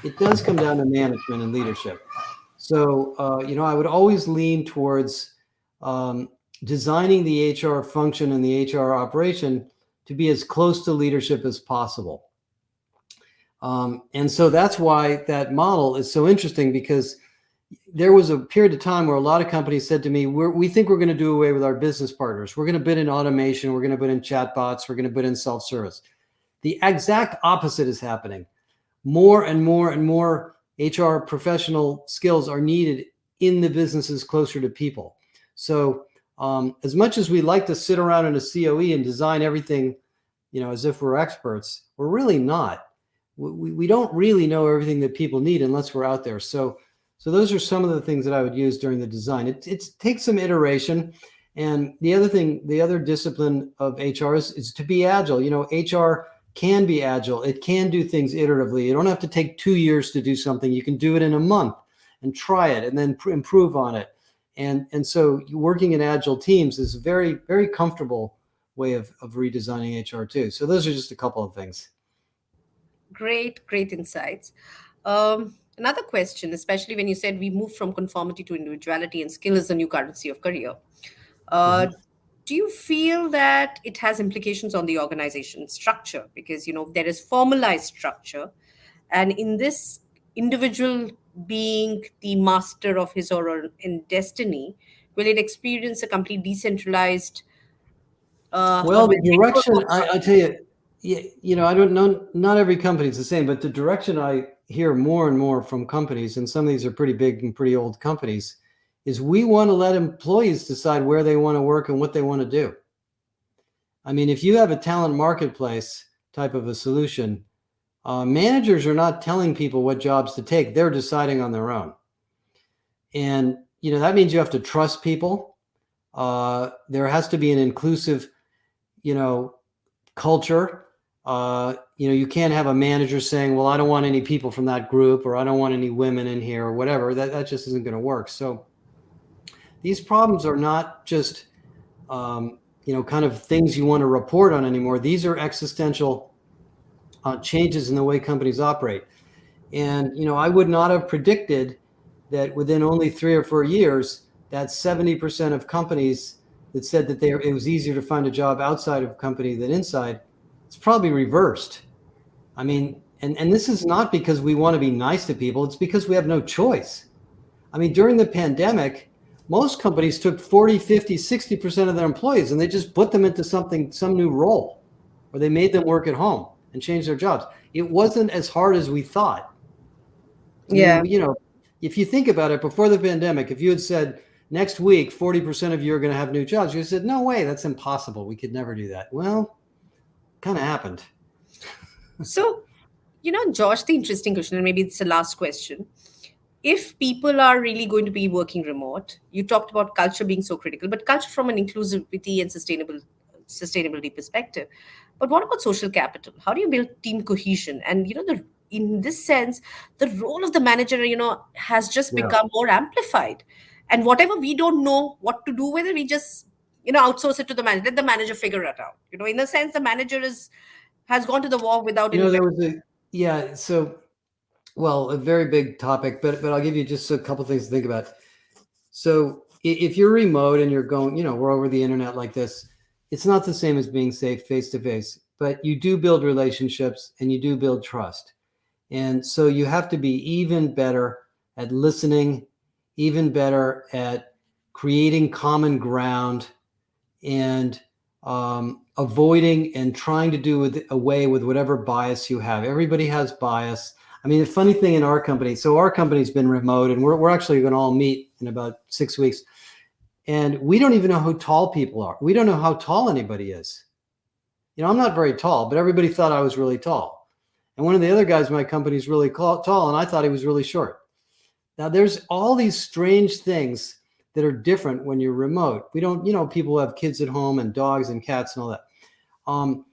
it does come down to management and leadership. So, I would always lean towards designing the HR function and the HR operation to be as close to leadership as possible. And so that's why that model is so interesting, because there was a period of time where a lot of companies said to me, we think we're going to do away with our business partners. We're going to put in automation. We're going to put in chatbots. We're going to put in self-service. The exact opposite is happening. More and more and more HR professional skills are needed in the businesses closer to people. So as much as we like to sit around in a COE and design everything, as if we're experts, we're really not. We don't really know everything that people need unless we're out there. So those are some of the things that I would use during the design. It takes some iteration. And the other discipline of HR is to be agile. HR can be agile. It can do things iteratively. You don't have to take 2 years to do something. You can do it in a month and try it and then improve on it. And so working in agile teams is a very, very comfortable way of redesigning HR too. So those are just a couple of things. Great insights. Another question, especially when you said we move from conformity to individuality and skill is the new currency of career. Do you feel that it has implications on the organization structure? Because, there is formalized structure, and in this individual being the master of his or her in destiny, will it experience a complete decentralized well, the direction, I tell you, I don't know, not every company is the same, but the direction I hear more and more from companies, and some of these are pretty big and pretty old companies, is we want to let employees decide where they want to work and what they want to do. I mean, if you have a talent marketplace type of a solution, managers are not telling people what jobs to take. They're deciding on their own. And, that means you have to trust people. There has to be an inclusive, culture. You can't have a manager saying, well, I don't want any people from that group, or I don't want any women in here, or whatever. That just isn't going to work. So these problems are not just, kind of things you want to report on anymore. These are existential changes in the way companies operate. And, I would not have predicted that within only 3 or 4 years, that 70% of companies that said that it was easier to find a job outside of a company than inside, it's probably reversed. I mean, and this is not because we want to be nice to people. It's because we have no choice. I mean, during the pandemic, most companies took 40, 50, 60% of their employees and they just put them into some new role, or they made them work at home and change their jobs. It wasn't as hard as we thought. I mean, if you think about it, before the pandemic, if you had said next week, 40% of you are going to have new jobs, you said, no way, that's impossible. We could never do that. Well, kind of happened. So, Josh, the interesting question, and maybe it's the last question. If people are really going to be working remote, you talked about culture being so critical, but culture from an inclusivity and sustainability perspective. But what about social capital? How do you build team cohesion? And, in this sense, the role of the manager, has just become more amplified. And whatever we don't know what to do with it, we just, outsource it to the manager. Let the manager figure it out. In a sense, the manager has gone to the war without any. There was so, well, a very big topic, but I'll give you just a couple things to think about. So if you're remote and you're going, we're over the internet like this, it's not the same as being safe face to face, but you do build relationships and you do build trust. And so you have to be even better at listening, even better at creating common ground, and avoiding and trying to do away with whatever bias you have. Everybody has bias. I mean, the funny thing in our company, so our company's been remote, and we're actually going to all meet in about 6 weeks. And we don't even know who tall people are. We don't know how tall anybody is. I'm not very tall, but everybody thought I was really tall. And one of the other guys in my company is really tall, and I thought he was really short. Now, there's all these strange things that are different when you're remote. We don't, people have kids at home and dogs and cats and all that.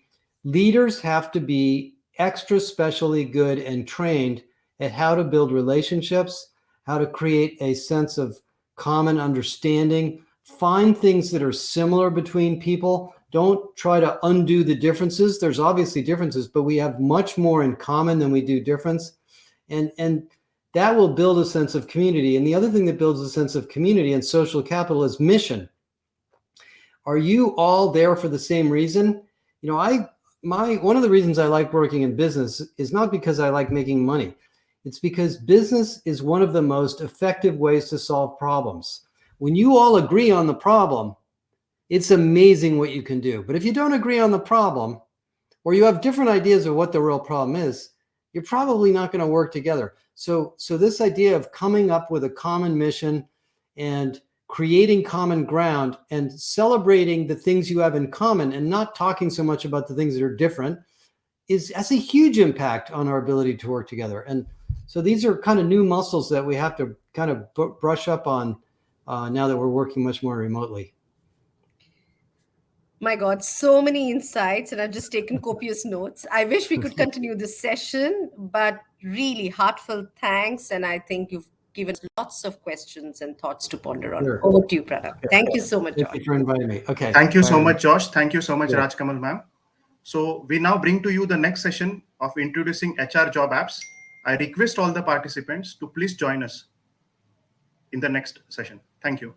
Leaders have to be extra specially good and trained at how to build relationships, how to create a sense of common understanding, find things that are similar between people. Don't try to undo the differences. There's obviously differences, but we have much more in common than we do difference. And that will build a sense of community. And the other thing that builds a sense of community and social capital is mission. Are you all there for the same reason? One of the reasons I like working in business is not because I like making money. It's because business is one of the most effective ways to solve problems. When you all agree on the problem, it's amazing what you can do. But if you don't agree on the problem, or you have different ideas of what the real problem is, you're probably not going to work together. So this idea of coming up with a common mission and creating common ground and celebrating the things you have in common and not talking so much about the things that are different has a huge impact on our ability to work together. And so these are kind of new muscles that we have to kind of brush up on now that we're working much more remotely. My God, so many insights, and I've just taken copious notes. I wish we could continue this session, but really heartfelt thanks. And I think you've given us lots of questions and thoughts to ponder on. Sure. Over to you, Pranab. Thank you so much, Thank Josh. you for inviting me. Okay. Thank you Bye, so everyone. much, Josh. Thank you so much, Yeah. Rajkamal ma'am. So we now bring to you the next session of introducing HR job apps. I request all the participants to please join us in the next session. Thank you.